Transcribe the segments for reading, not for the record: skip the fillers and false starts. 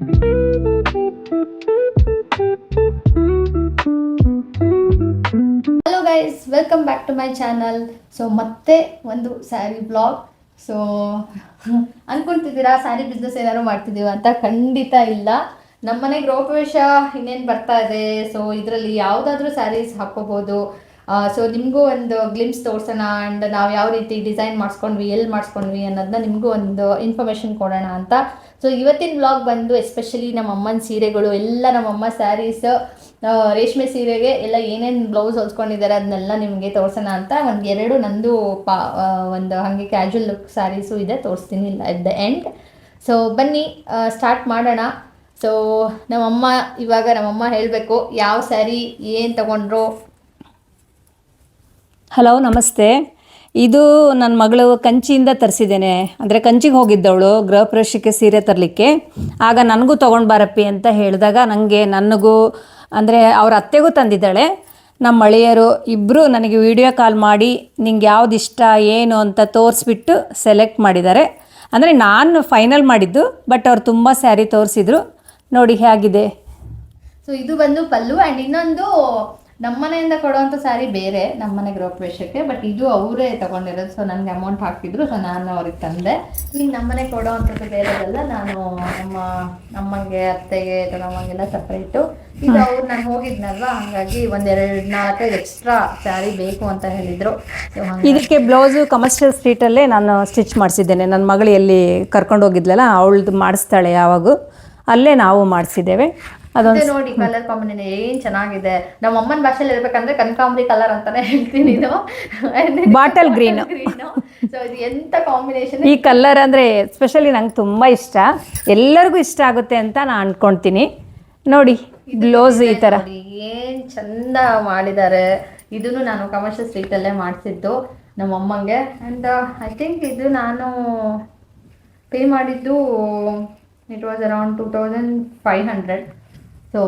Hello guys, welcome back to my channel. So ಮತ್ತೆ ಒಂದು sari vlog. So ಅನ್ಕೊಂತಿದ್ದೀರಾ sari business ಏನಾದ್ರು ಮಾಡ್ತಿದ್ದೀವ ಅಂತ? ಖಂಡಿತ ಇಲ್ಲ. ನಮ್ಮನೆ ಗೃಹ ಪ್ರವೇಶ ಇನ್ನೇನು ಬರ್ತಾ ಇದೆ. ಸೊ ಇದರಲ್ಲಿ ಯಾವುದಾದ್ರೂ ಸ್ಯಾರೀಸ್ ಹಾಕೋಬೋದು. ಸೊ ನಿಮಗೂ ಒಂದು ಗ್ಲಿಮ್ಸ್ ತೋರಿಸೋಣ ಆ್ಯಂಡ್ ನಾವು ಯಾವ ರೀತಿ ಡಿಸೈನ್ ಮಾಡಿಸ್ಕೊಂಡ್ವಿ, ಎಲ್ಲಿ ಮಾಡಿಸ್ಕೊಂಡ್ವಿ ಅನ್ನೋದನ್ನ ನಿಮಗೂ ಒಂದು ಇನ್ಫಾರ್ಮೇಷನ್ ಕೊಡೋಣ ಅಂತ. ಸೊ ಇವತ್ತಿನ ವ್ಲಾಗ್ ಬಂದು ಎಸ್ಪೆಷಲಿ ನಮ್ಮ ಅಮ್ಮನ ಸೀರೆಗಳು ಎಲ್ಲ, ನಮ್ಮಮ್ಮ ಸ್ಯಾರೀಸ್, ರೇಷ್ಮೆ ಸೀರೆಗೆ ಎಲ್ಲ ಏನೇನು ಬ್ಲೌಸ್ ಹೊಲ್ಸ್ಕೊಂಡಿದ್ದಾರೆ ಅದನ್ನೆಲ್ಲ ನಿಮಗೆ ತೋರಿಸೋಣ ಅಂತ. ಎರಡು ನಂದು ಒಂದು ಹಾಗೆ ಕ್ಯಾಶುವಲ್ ಲುಕ್ ಸ್ಯಾರೀಸು ಇದೆ, ತೋರಿಸ್ತೀನಿ ಅಟ್ ದ ಎಂಡ್. ಸೊ ಬನ್ನಿ ಸ್ಟಾರ್ಟ್ ಮಾಡೋಣ. ಸೊ ನಮ್ಮಮ್ಮ ಹೇಳಬೇಕು ಯಾವ ಸ್ಯಾರಿ ಏನು ತಗೊಂಡ್ರು. ಹಲೋ, ನಮಸ್ತೆ. ಇದು ನನ್ನ ಮಗಳು ಕಂಚಿಯಿಂದ ತರಿಸಿದ್ದೇನೆ. ಅಂದರೆ ಕಂಚಿಗೆ ಹೋಗಿದ್ದವಳು ಗೃಹ ಪ್ರವೇಶಕ್ಕೆ ಸೀರೆ ತರಲಿಕ್ಕೆ. ಆಗ ನನಗೂ ತೊಗೊಂಡು ಬಾರಪ್ಪಿ ಅಂತ ಹೇಳಿದಾಗ ನನಗೂ ಅಂದರೆ ಅವ್ರ ಅತ್ತೆಗೂ ತಂದಿದ್ದಾಳೆ. ನಮ್ಮ ಅಳಿಯರು ಇಬ್ಬರು ನನಗೆ ವಿಡಿಯೋ ಕಾಲ್ ಮಾಡಿ ನಿಂಗೆ ಯಾವ್ದು ಇಷ್ಟ ಏನು ಅಂತ ತೋರಿಸ್ಬಿಟ್ಟು ಸೆಲೆಕ್ಟ್ ಮಾಡಿದ್ದಾರೆ. ಅಂದರೆ ನಾನು ಫೈನಲ್ ಮಾಡಿದ್ದು, ಬಟ್ ಅವ್ರು ತುಂಬ ಸ್ಯಾರಿ ತೋರಿಸಿದ್ರು. ನೋಡಿ ಹೇಗಿದೆ. ಸೊ ಇದು ಬಂದು ಪಲ್ಲು ಆ್ಯಂಡ್ ಇನ್ನೊಂದು ನಮ್ಮನೆಯಿಂದ ಕೊಡುವಂಥ ಸ್ಯಾರಿ ಬೇರೆ, ನಮ್ಮನೆ ಗೃಹ ಪ್ರವೇಶಕ್ಕೆ. ಬಟ್ ಇದು ಅವರೇ ತಗೊಂಡಿರೋದು. ಸೊ ನನಗೆ ಅಮೌಂಟ್ ಹಾಕಿದ್ರು, ಸೊ ನಾನು ಅವ್ರಿಗೆ ತಂದೆ. ಈಗ ನಮ್ಮನೆ ಕೊಡೋವಂಥದ್ದು ಬೇರೆದಲ್ಲ, ನಾನು ನಮ್ಮಂಗೆ ಅತ್ತೆಗೆ ನಮ್ಮಂಗೆಲ್ಲ ಸಪ್ರೇಟು. ಇದು ಅವ್ರು ನಾನು ಹೋಗಿದ್ನಲ್ವಾ, ಹಾಗಾಗಿ 1-4-5 ಎಕ್ಸ್ಟ್ರಾ ಸ್ಯಾರಿ ಬೇಕು ಅಂತ ಹೇಳಿದರು. ಇದಕ್ಕೆ ಬ್ಲೌಸು ಕಮರ್ಷಿಯಲ್ ಸ್ಟ್ರೀಟಲ್ಲೇ ನಾನು ಸ್ಟಿಚ್ ಮಾಡಿಸಿದ್ದೇನೆ. ನನ್ನ ಮಗಳು ಎಲ್ಲಿ ಕರ್ಕೊಂಡು ಹೋಗಿದ್ಲಲ್ಲ, ಅವಳದು ಮಾಡಿಸ್ತಾಳೆ ಯಾವಾಗೂ, ಅಲ್ಲೇ ನಾವು ಮಾಡಿಸಿದ್ದೇವೆ. ಅದೊಂದು ನೋಡಿ ಕಲರ್ ಕಾಂಬಿನೇಷನ್ ಏನ್ ಚೆನ್ನಾಗಿದೆ. ನಮ್ಮ ಅಮ್ಮನ ಭಾಷೆಯಲ್ಲಿ ಹೇಳ್ಬೇಕಂದ್ರೆ ಕನಕಾಂಬರಿ ಕಲರ್ ಅಂತಾನೆ ಹೇಳ್ತೀನಿ. ಇದು ಬಾಟಲ್ ಗ್ರೀನ್. ಸೊ ಇದು ಎಂತ ಕಾಂಬಿನೇಷನ್. ಈ ಕಲರ್ ಅಂದರೆ ಸ್ಪೆಷಲಿ ನಂಗೆ ತುಂಬ ಇಷ್ಟ, ಎಲ್ಲರಿಗೂ ಇಷ್ಟ ಆಗುತ್ತೆ ಅಂತ ನಾನು ಅನ್ಕೊಳ್ತೀನಿ. ನೋಡಿ ಬ್ಲೌಸ್ ಈ ಥರ ಏನ್ ಚಂದ ಮಾಡಿದ್ದಾರೆ. ಇದನ್ನು ನಾನು ಕಮರ್ಷಿಯಲ್ ಸ್ಟ್ರೀಟಲ್ಲೇ ಮಾಡಿಸಿದ್ದು ನಮ್ಮ ಅಮ್ಮಂಗೆ. ಆ್ಯಂಡ್ ಐ ಥಿಂಕ್ ಇದು ನಾನು ಪೇ ಮಾಡಿದ್ದು it was around 2500. So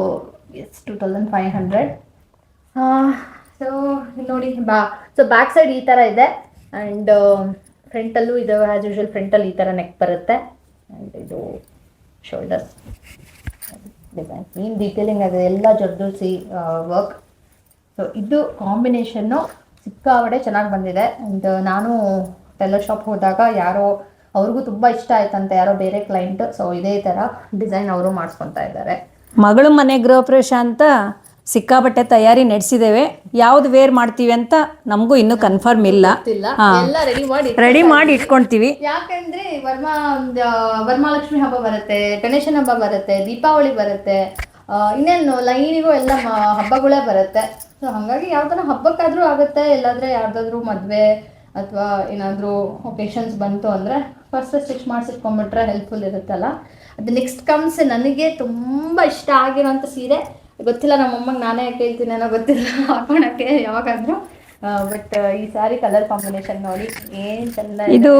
yes 2500. So ನೋಡಿ ಸೊ ಬ್ಯಾಕ್ ಸೈಡ್ ಈ ಥರ ಇದೆ. ಆ್ಯಂಡ್ ಫ್ರಂಟಲ್ಲೂ ಇದು ಆ್ಯಸ್ ಯೂಶುವಲ್ ಫ್ರಂಟಲ್ಲಿ ಈ ಥರ ನೆಕ್ ಬರುತ್ತೆ. ಆ್ಯಂಡ್ ಇದು ಶೋಲ್ಡರ್ಸ್ ಡಿಸೈನ್ ಏನು ಡೀಟೇಲಿಂಗ್ ಆಗಿದೆ, ಎಲ್ಲ ಜರ್ದೋಸಿ ವರ್ಕ್. ಸೊ ಇದು ಕಾಂಬಿನೇಷನ್ನು ಸಿಕ್ಕಾಪಟ್ಟೆ ಚೆನ್ನಾಗಿ ಬಂದಿದೆ. ಆ್ಯಂಡ್ ನಾನು ಟೈಲರ್ ಶಾಪ್ ಹೋದಾಗ ಅವ್ರಿಗೂ ತುಂಬ ಇಷ್ಟ ಆಯ್ತಂತೆ, ಯಾರೋ ಬೇರೆ ಕ್ಲೈಂಟ್. ಸೊ ಇದೇ ಥರ ಡಿಸೈನ್ ಅವರು ಮಾಡಿಸ್ಕೊತಾ ಇದ್ದಾರೆ. ಮಗಳು ಮನೆ ಗೃಹ ಪ್ರವೇಶ ಅಂತ ಸಿಕ್ಕಾಪಟ್ಟೆ ತಯಾರಿ ನಡೆಸಿದ್ದೇವೆ. ಯಾವ್ದು ವೇರ್ ಮಾಡ್ತೀವಿ ಅಂತ ನಮಗೂ ಇನ್ನೂ ಕನ್ಫರ್ಮ್ ಇಲ್ಲ. ಎಲ್ಲ ರೆಡಿ ಮಾಡಿ ಇಟ್ಕೊಳ್ತೀವಿ. ಯಾಕಂದ್ರೆ ವರಮಹಾಲಕ್ಷ್ಮಿ ಹಬ್ಬ ಬರುತ್ತೆ, ಗಣೇಶನ ಹಬ್ಬ ಬರುತ್ತೆ, ದೀಪಾವಳಿ ಬರುತ್ತೆ, ಇನ್ನೇನು ಲೈನಿಗೂ ಎಲ್ಲ ಹಬ್ಬಗಳೇ ಬರುತ್ತೆ. ಸೊ ಹಾಗಾಗಿ ಯಾವ್ದಾರ ಹಬ್ಬಕ್ಕಾದ್ರೂ ಆಗುತ್ತೆ, ಇಲ್ಲಾಂದ್ರೆ ಯಾವ್ದಾದ್ರು ಮದುವೆ ಅಥವಾ ಏನಾದರೂ ಒಕೇಶನ್ಸ್ ಬಂತು ಅಂದರೆ ಫಸ್ಟ್ ಸ್ಟಿಚ್ ಮಾಡಿಸಿಟ್ಕೊಂಡ್ಬಿಟ್ರೆ ಹೆಲ್ಪ್ಫುಲ್ ಇರುತ್ತಲ್ಲ. ಅದು ನೆಕ್ಸ್ಟ್ ಕಮ್ಸ್ ನನಗೆ ತುಂಬ ಇಷ್ಟ ಆಗಿರೋಂಥ ಸೀರೆ. ಗೊತ್ತಿಲ್ಲ ನಮ್ಮಮ್ಮಗೆ ನಾನೇ ಕೇಳ್ತೀನಿ ಏನೋ ಗೊತ್ತಿಲ್ಲ ಹಾಕೋಣಕ್ಕೆ ಯಾವಾಗಾದರೂ. ಬಟ್ ಈ ಸ್ಯಾರಿ ಕಲರ್ ಕಾಂಬಿನೇಷನ್ ನೋಡಿ ಏನು ಚಂದ. ಇದು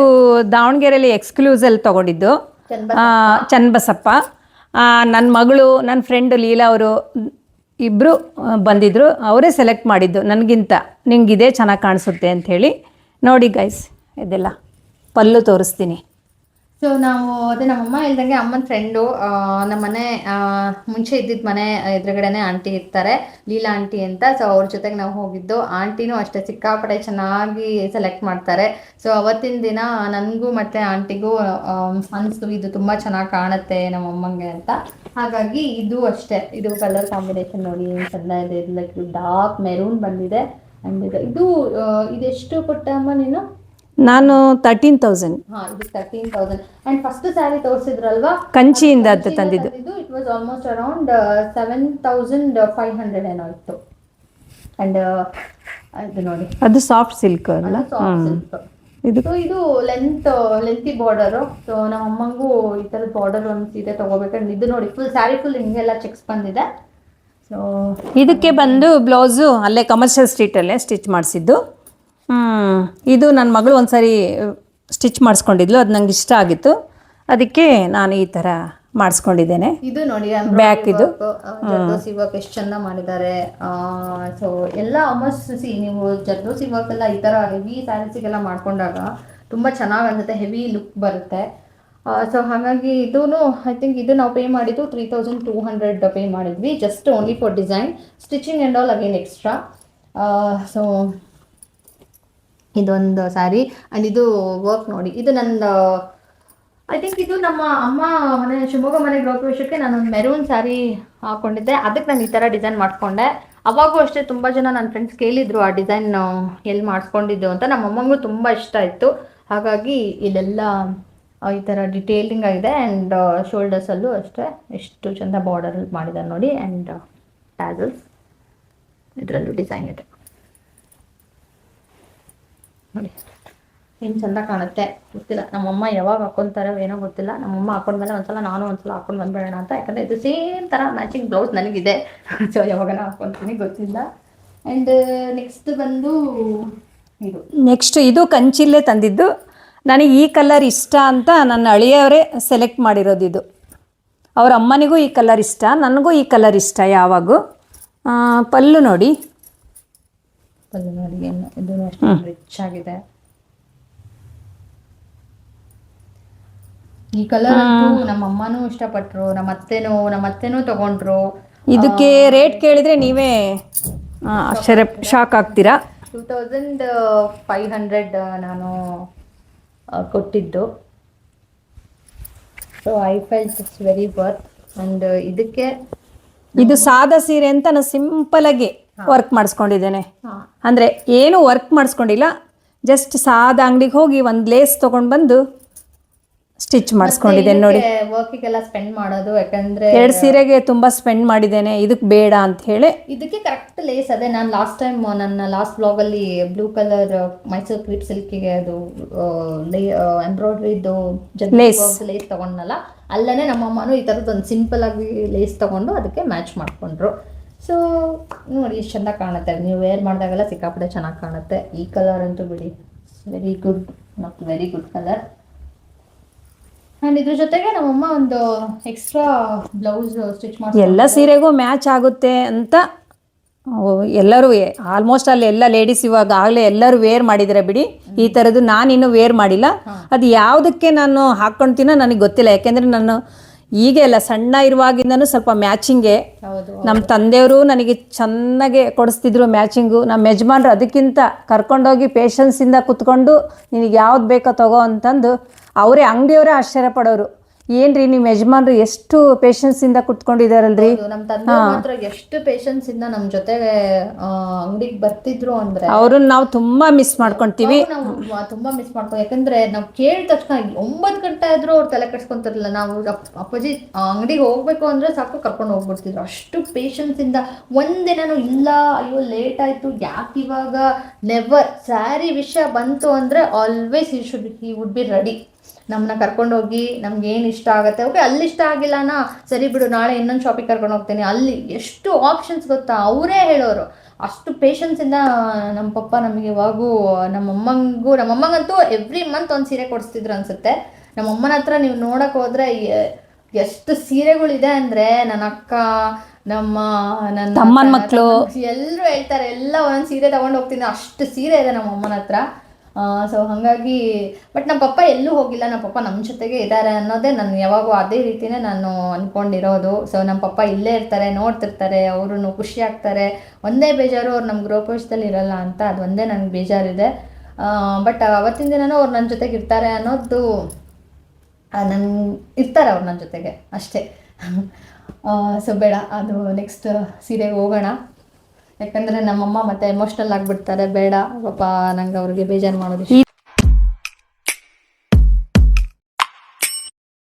ದಾವಣಗೆರೆಯಲ್ಲಿ ಎಕ್ಸ್ಕ್ಲೂಸಲ್ಲಿ ತೊಗೊಂಡಿದ್ದು, ಚನ್ನಬಸಪ್ಪ. ನನ್ನ ಮಗಳು, ನನ್ನ ಫ್ರೆಂಡು ಲೀಲಾ ಅವರು ಇಬ್ಬರು ಬಂದಿದ್ದರು. ಅವರೇ ಸೆಲೆಕ್ಟ್ ಮಾಡಿದ್ದು ನನಗಿಂತ, ನಿಂಗೆ ಇದೇ ಚೆನ್ನಾಗಿ ಕಾಣಿಸುತ್ತೆ ಅಂಥೇಳಿ. ನೋಡಿ ಗೈಸ್, ಇದೆಲ್ಲ ಪಲ್ಲು ತೋರಿಸ್ತೀನಿ. ಸೊ ಅದೇ ನಮ್ಮಮ್ಮ ಹೇಳ್ದಂಗೆ ಅಮ್ಮನ ಫ್ರೆಂಡು, ನಮ್ಮನೆ ಮುಂಚೆ ಇದ್ದಿದ್ದ ಮನೆ ಎದುರುಗಡೆನೆ ಆಂಟಿ ಇರ್ತಾರೆ, ಲೀಲಾ ಆಂಟಿ ಅಂತ. ಸೊ ಅವ್ರ ಜೊತೆಗೆ ನಾವು ಹೋಗಿದ್ದು. ಆಂಟಿನೂ ಅಷ್ಟೇ ಸಿಕ್ಕಾಪಟ್ಟೆ ಚೆನ್ನಾಗಿ ಸೆಲೆಕ್ಟ್ ಮಾಡ್ತಾರೆ. ಸೊ ಅವತ್ತಿನ ದಿನ ನನಗೂ ಮತ್ತು ಆಂಟಿಗೂ ಅನಿಸ್ತು ಇದು ತುಂಬ ಚೆನ್ನಾಗಿ ಕಾಣುತ್ತೆ ನಮ್ಮಮ್ಮಂಗೆ ಅಂತ. ಹಾಗಾಗಿ ಇದು ಅಷ್ಟೇ, ಇದು ಕಲರ್ ಕಾಂಬಿನೇಷನ್ ನೋಡಿ ಏನು ಚೆಂದ ಇದೆ. ಇದು ಡಾರ್ಕ್ ಮೆರೂನ್ ಬಂದಿದೆ. ಆ್ಯಂಡ್ ಇದೆಷ್ಟು ಕೊಟ್ಟೆ ಅಮ್ಮ ನೀನು? ನಾನು 13,000. ಇದು 13,000. ಆ್ಯಂಡ್ ಫಸ್ಟ್ ಸ್ಯಾರಿ ತೋರಿಸಿದ್ರಲ್ವಾ, ಕಂಚಿಯಿಂದ ಅದು ತಂದಿದ್ದು. ಇಟ್ ವಾಸ್ ಆಲ್ಮೋಸ್ಟ್ ಅರೌಂಡ್ 7,500 ಏನೋ ಇತ್ತು. ಆ್ಯಂಡ್ ಅದು ನೋಡಿ, ಅದು ಸಾಫ್ಟ್ ಸಿಲ್ಕ್ ಅಲ್ಲ? ಇದು ಲೆಂತಿ ಬಾರ್ಡರು. ಸೊ ನಮ್ಮ ಅಮ್ಮಂಗೂ ಈ ಥರದ ಬಾರ್ಡರ್ ಒಂದು ಸೀರೆ ತೊಗೋಬೇಕಂದ್ರೆ ಇದು ನೋಡಿ ಫುಲ್ ಸ್ಯಾರಿ ಫುಲ್ ಹಿಂಗೆಲ್ಲ ಚೆಕ್ಸ್ ಬಂದಿದೆ. ಸೊ ಇದಕ್ಕೆ ಬಂದು ಬ್ಲೌಸು ಅಲ್ಲೇ ಕಮರ್ಷಿಯಲ್ ಸ್ಟ್ರೀಟಲ್ಲೇ ಸ್ಟಿಚ್ ಮಾಡಿಸಿದ್ದು. ಇದು ನನ್ನ ಮಗಳು ಒಂದು ಸಾರಿ ಸ್ಟಿಚ್ ಮಾಡಿಸ್ಕೊಂಡಿದ್ಲು, ಅದು ನಂಗೆ ಇಷ್ಟ ಆಗಿತ್ತು, ಅದಕ್ಕೆ ನಾನು ಈ ಥರ ಮಾಡಿಸ್ಕೊಂಡಿದ್ದೇನೆ. ಇದು ನೋಡಿ ಬ್ಯಾಕ್ ಇದು ಜರ್ದೋಸಿ ವರ್ಕ್ ಎಷ್ಟು ಚಂದ ಮಾಡಿದ್ದಾರೆ. ಸೊ ಎಲ್ಲ ಆಲ್ಮೋಸ್ಟ್ ನೀವು ಜರ್ದೋಸಿ ವರ್ಕ್ ಎಲ್ಲ ಈ ಥರ ಹೆವಿ ಸ್ಯಾರೀಸಿಗೆಲ್ಲ ಮಾಡ್ಕೊಂಡಾಗ ತುಂಬ ಚೆನ್ನಾಗಿ ಅನ್ಸುತ್ತೆ, ಹೆವಿ ಲುಕ್ ಬರುತ್ತೆ. ಸೊ ಹಾಗಾಗಿ ಇದೂ ಐ ಥಿಂಕ್ ಇದು ನಾವು ಪೇ ಮಾಡಿದ್ದು 3200 ಪೇ ಮಾಡಿದ್ವಿ, just only for design, stitching and all again extra. So ಇದೊಂದು ಸ್ಯಾರಿ ಆ್ಯಂಡ್ ಇದು ವರ್ಕ್ ನೋಡಿ, ಇದು ನಂದು ಐ ಥಿಂಕ್ ಇದು ನಮ್ಮ ಅಮ್ಮ ಮನೆ ಶಿವಮೊಗ್ಗ ಮನೆ ಗೃಹಪ್ರವೇಶಕ್ಕೆ ನಾನೊಂದು ಮೆರೂನ್ ಸ್ಯಾರಿ ಹಾಕೊಂಡಿದ್ದೆ, ಅದಕ್ಕೆ ನಾನು ಈ ಥರ ಡಿಸೈನ್ ಮಾಡಿಕೊಂಡೆ. ಅವಾಗೂ ಅಷ್ಟೇ ತುಂಬ ಜನ ನನ್ನ ಫ್ರೆಂಡ್ಸ್ ಕೇಳಿದರು ಆ ಡಿಸೈನ್ ಎಲ್ಲಿ ಮಾಡಿಸ್ಕೊಂಡಿದ್ದು ಅಂತ. ನಮ್ಮ ಅಮ್ಮಂಗೂ ತುಂಬ ಇಷ್ಟ ಇತ್ತು, ಹಾಗಾಗಿ ಇಲ್ಲೆಲ್ಲ ಈ ಥರ ಡಿಟೇಲಿಂಗ್ ಆಗಿದೆ. ಆ್ಯಂಡ್ ಶೋಲ್ಡರ್ಸಲ್ಲೂ ಅಷ್ಟೇ ಎಷ್ಟು ಚೆಂದ ಬಾರ್ಡರಲ್ಲಿ ಮಾಡಿದ್ದಾರೆ ನೋಡಿ. ಆ್ಯಂಡ್ ಟ್ಯಾಸಲ್ಸ್ ಇದರಲ್ಲೂ ಡಿಸೈನ್ ಇದೆ ನೋಡಿ, ಏನು ಚೆಂದ ಕಾಣುತ್ತೆ. ಗೊತ್ತಿಲ್ಲ ನಮ್ಮಮ್ಮ ಯಾವಾಗ ಹಾಕ್ಕೊತಾರೋ ಏನೋ ಗೊತ್ತಿಲ್ಲ. ನಮ್ಮಮ್ಮ ಹಾಕೊಂಡ್ಮೇಲೆ ಒಂದ್ಸಲ ನಾನು ಒಂದ್ಸಲ ಹಾಕೊಂಡು ಬಂದ್ಬೇಡ ಅಂತ, ಯಾಕಂದರೆ ಇದು ಸೇಮ್ ಥರ ಮ್ಯಾಚಿಂಗ್ ಬ್ಲೌಸ್ ನನಗಿದೆ. ಸೊ ಯಾವಾಗ ಹಾಕ್ಕೊತೀನಿ ಗೊತ್ತಿಲ್ಲ. ಆ್ಯಂಡ್ ನೆಕ್ಸ್ಟ್ ಬಂದು ನೆಕ್ಸ್ಟ್ ಇದು ಕಂಚಿಲ್ಲೇ ತಂದಿದ್ದು. ನನಗೆ ಈ ಕಲರ್ ಇಷ್ಟ ಅಂತ ನನ್ನ ಅಳಿಯವರೇ ಸೆಲೆಕ್ಟ್ ಮಾಡಿರೋದು. ಇದು ಅವ್ರ ಅಮ್ಮನಿಗೂ ಈ ಕಲರ್ ಇಷ್ಟ, ನನಗೂ ಈ ಕಲರ್ ಇಷ್ಟ ಯಾವಾಗೂ. ಪಲ್ಲು ನೋಡಿ, ಪಲ್ಲು ನೋಡಿ, ಏನು ಇದು ಅಷ್ಟು ರಿಚ್ ಆಗಿದೆ. ಈ ಕಲರ್ ನಮ್ಮ ಅಮ್ಮನೂ ಇಷ್ಟಪಟ್ಟರು, ನಮ್ಮ ಅತ್ತೆನೂ ತಗೊಂಡ್ರು. ಇದಕ್ಕೆ ರೇಟ್ ಕೇಳಿದರೆ ನೀವೇ ಆಶ್ಚರ್ಯ ಶಾಕ್ ಆಗ್ತೀರಾ. 2500 ನಾನು ಕೊಟ್ಟಿದ್ದು. So I felt it's very worth. And ಇದಕ್ಕೆ ಇದು ಸಾದಾ ಸೀರೆ ಅಂತ ನಾನು ಸಿಂಪಲಾಗಿ ವರ್ಕ್ ಮಾಡಿಸ್ಕೊಂಡಿದ್ದೇನೆ. ಅಂದರೆ ಏನು ವರ್ಕ್ ಮಾಡಿಸ್ಕೊಂಡಿಲ್ಲ, ಜಸ್ಟ್ ಸಾದಾ ಅಂಗಡಿಗೆ ಹೋಗಿ ಒಂದು ಲೇಸ್ ತೊಗೊಂಡು ಬಂದು ಸ್ಟಿಚ್ ಮಾಡಿಸ್ಕೊಂಡಿದ್ದೇನೆ ನೋಡಿ. ವರ್ಕಿಗೆಲ್ಲ ಸ್ಪೆಂಡ್ ಮಾಡೋದು, ಯಾಕಂದ್ರೆ 2 ಸೀರೆಗೆ ತುಂಬ ಸ್ಪೆಂಡ್ ಮಾಡಿದ್ದೇನೆ, ಇದಕ್ಕೆ ಬೇಡ ಅಂತ ಹೇಳಿ. ಇದಕ್ಕೆ ಕರೆಕ್ಟ್ ಲೇಸ್ ಅದೇ ನಾನು ಲಾಸ್ಟ್ ಟೈಮ್ ನನ್ನ ಲಾಸ್ಟ್ ಬ್ಲಾಗಲ್ಲಿ ಬ್ಲೂ ಕಲರ್ ಮೈಸೂರು ಕ್ರೀಪ್ ಸಿಲ್ಕಿಗೆ ಅದು ಎಂಬ್ರಾಯ್ಡ್ರಿದು ಲೇಸ್ ತಗೊಂಡನಲ್ಲ, ಅಲ್ಲೇ ನಮ್ಮಮ್ಮನೂ ಈ ಥರದ್ದು ಒಂದು ಸಿಂಪಲ್ ಆಗಿ ಲೇಸ್ ತಗೊಂಡು ಅದಕ್ಕೆ ಮ್ಯಾಚ್ ಮಾಡಿಕೊಂಡ್ರು. ಸೊ ನೋಡಿ ಎಷ್ಟು ಚೆಂದ ಕಾಣುತ್ತೆ, ನೀವು ವೇರ್ ಮಾಡಿದಾಗೆಲ್ಲ ಸಿಕ್ಕಾಪಟ್ಟೆ ಚೆನ್ನಾಗಿ ಕಾಣುತ್ತೆ. ಈ ಕಲರ್ ಅಂತೂ ಬಿಡಿ, very good, not very good colour. And ಇದ್ರ ಜೊತೆಗೆ ನಮ್ಮಮ್ಮ ಒಂದು ಎಕ್ಸ್ಟ್ರಾ ಬ್ಲೌಸ್ ಸ್ಟಿಚ್ ಮಾಡಿ ಎಲ್ಲ ಸೀರೆಗೂ ಮ್ಯಾಚ್ ಆಗುತ್ತೆ ಅಂತ ಎಲ್ಲರೂ ಆಲ್ಮೋಸ್ಟ್ ಅಲ್ಲಿ ಎಲ್ಲ ಲೇಡೀಸ್ ಇವಾಗ ಆಗಲೇ ಎಲ್ಲರೂ ವೇರ್ ಮಾಡಿದ್ದಾರೆ ಬಿಡಿ. ಈ ಥರದ್ದು ನಾನಿನ್ನೂ ವೇರ್ ಮಾಡಿಲ್ಲ. ಅದು ಯಾವುದಕ್ಕೆ ನಾನು ಹಾಕ್ಕೊಳ್ತೀನೋ ನನಗೆ ಗೊತ್ತಿಲ್ಲ, ಯಾಕೆಂದರೆ ನಾನು ಹೀಗೆ ಎಲ್ಲ ಸಣ್ಣ ಇರುವಾಗಿಂದನೂ ಸ್ವಲ್ಪ ಮ್ಯಾಚಿಂಗೆ. ನಮ್ಮ ತಂದೆಯವರು ನನಗೆ ಚೆನ್ನಾಗೆ ಕೊಡಿಸ್ತಿದ್ರು ಮ್ಯಾಚಿಂಗು. ನಮ್ಮ ಯಜಮಾನ್ರು ಅದಕ್ಕಿಂತ ಕರ್ಕೊಂಡೋಗಿ ಪೇಷನ್ಸಿಂದ ಕುತ್ಕೊಂಡು ನಿನಗೆ ಯಾವ್ದು ಬೇಕೋ ತಗೋ ಅಂತಂದು ಅವರೇ ಅಂಗಡಿಯವರೇ ಆಶ್ಚರ್ಯ ಪಡೋರು. ಏನ್ರಿ ನಿಮ್ಮ ಯಜಮಾನ್ರು ಎಷ್ಟು ಪೇಷನ್ಸಿಂದ ಕುತ್ಕೊಂಡಿದಾರಲ್ರಿ. ನಮ್ಮ ತಂದೆ ಮಾತ್ರ ಎಷ್ಟು ಪೇಷನ್ಸ್ ಇಂದ ನಮ್ಮ ಜೊತೆ ಅಂಗಡಿಗೆ ಬರ್ತಿದ್ರು ಅಂದ್ರೆ ಅವ್ರನ್ನ ನಾವು ತುಂಬಾ ಮಿಸ್ ಮಾಡ್ಕೊಂತೀವಿ. ನಾವು ತುಂಬಾ ಮಿಸ್ ಮಾಡ್ತೀವಿ, ಯಾಕಂದ್ರೆ ನಾವು ಕೇಳಿದ ತಕ್ಷಣ 9 ಗಂಟೆ ಆದ್ರೂ ಅವ್ರು ತಲೆ ಕೆಡ್ಸ್ಕೊಂತಿರ್ಲಿಲ್ಲ. ನಾವು ಅಪ್ಪಾಜಿ ಅಂಗಡಿಗೆ ಹೋಗ್ಬೇಕು ಅಂದ್ರೆ ಸಾಕು ಕರ್ಕೊಂಡು ಹೋಗ್ಬಿಡ್ತಿದ್ರು, ಅಷ್ಟು ಪೇಷನ್ಸ್ ಇಂದ. ಒಂದಿನೂ ಇಲ್ಲ ಅಯ್ಯೋ ಲೇಟ್ ಆಯ್ತು ಯಾಕೆ ಇವಾಗ, ನೆವರ್. ಸ್ಯಾರಿ ವಿಷಯ ಬಂತು ಅಂದ್ರೆ always he would be ready. ನಮ್ಮನ್ನ ಕರ್ಕೊಂಡೋಗಿ ನಮ್ಗೆ ಏನು ಇಷ್ಟ ಆಗುತ್ತೆ, ಓಕೆ ಅಲ್ಲಿ ಇಷ್ಟ ಆಗಿಲ್ಲನಾ ಸರಿ ಬಿಡು ನಾಳೆ ಇನ್ನೊಂದು ಶಾಪಿಗೆ ಕರ್ಕೊಂಡು ಹೋಗ್ತೀನಿ. ಅಲ್ಲಿ ಎಷ್ಟು ಆಪ್ಷನ್ಸ್ ಗೊತ್ತಾ, ಅವರೇ ಹೇಳೋರು. ಅಷ್ಟು ಪೇಷನ್ಸಿಂದ ನಮ್ಮ ಪಪ್ಪ ನಮಗೆ ಇವಾಗೂ. ನಮ್ಮಮ್ಮಂಗಂತೂ ಎವ್ರಿ ಮಂತ್ ಒಂದು ಸೀರೆ ಕೊಡಿಸ್ತಿದ್ರು ಅನ್ಸುತ್ತೆ. ನಮ್ಮಮ್ಮನ ಹತ್ರ ನೀವು ನೋಡಕ್ಕೆ ಹೋದ್ರೆ ಎಷ್ಟು ಸೀರೆಗಳಿದೆ ಅಂದರೆ, ನನ್ನ ಅಕ್ಕ, ನನ್ನ ತಮ್ಮನ ಮಕ್ಕಳು ಎಲ್ಲರೂ ಹೇಳ್ತಾರೆ, ಎಲ್ಲ ಒಂದೊಂದು ಸೀರೆ ತೊಗೊಂಡು ಹೋಗ್ತೀನಿ, ಅಷ್ಟು ಸೀರೆ ಇದೆ ನಮ್ಮ ಅಮ್ಮನ ಹತ್ರ. ಸೊ ಹಾಗಾಗಿ ಬಟ್ ನಮ್ಮ ಪಪ್ಪ ಎಲ್ಲೂ ಹೋಗಿಲ್ಲ, ನಮ್ಮ ಪಪ್ಪ ನಮ್ಮ ಜೊತೆಗೆ ಇದ್ದಾರೆ ಅನ್ನೋದೇ ನಾನು ಯಾವಾಗೂ ಅದೇ ರೀತಿಯೇ ನಾನು ಅಂದ್ಕೊಂಡಿರೋದು. ಸೊ ನಮ್ಮ ಪಪ್ಪ ಇಲ್ಲೇ ಇರ್ತಾರೆ, ನೋಡ್ತಿರ್ತಾರೆ, ಅವರು ಖುಷಿ ಆಗ್ತಾರೆ. ಒಂದೇ ಬೇಜಾರು ಅವ್ರು ನಮ್ಮ ಗೃಹಪ್ರವೇಶದಲ್ಲಿ ಇರಲ್ಲ ಅಂತ, ಅದು ಒಂದೇ ನನಗೆ ಬೇಜಾರಿದೆ. ಬಟ್ ಅವತ್ತಿನ ದಿನನೂ ಅವ್ರು ನನ್ನ ಜೊತೆಗೆ ಇರ್ತಾರೆ ಅನ್ನೋದು, ಇರ್ತಾರೆ ಅವ್ರು ನನ್ನ ಜೊತೆಗೆ ಅಷ್ಟೇ. ಸೊ ಬೇಡ, ಅದು ನೆಕ್ಸ್ಟ್ ಸೀರೆಗೆ ಹೋಗೋಣ, ಯಾಕಂದರೆ ನಮ್ಮಮ್ಮ ಮತ್ತೆ ಎಮೋಷ್ನಲ್ ಆಗಿಬಿಡ್ತಾರೆ. ಬೇಡ ಪಾಪ, ನಂಗೆ ಅವ್ರಿಗೆ ಬೇಜಾರು ಮಾಡೋದು.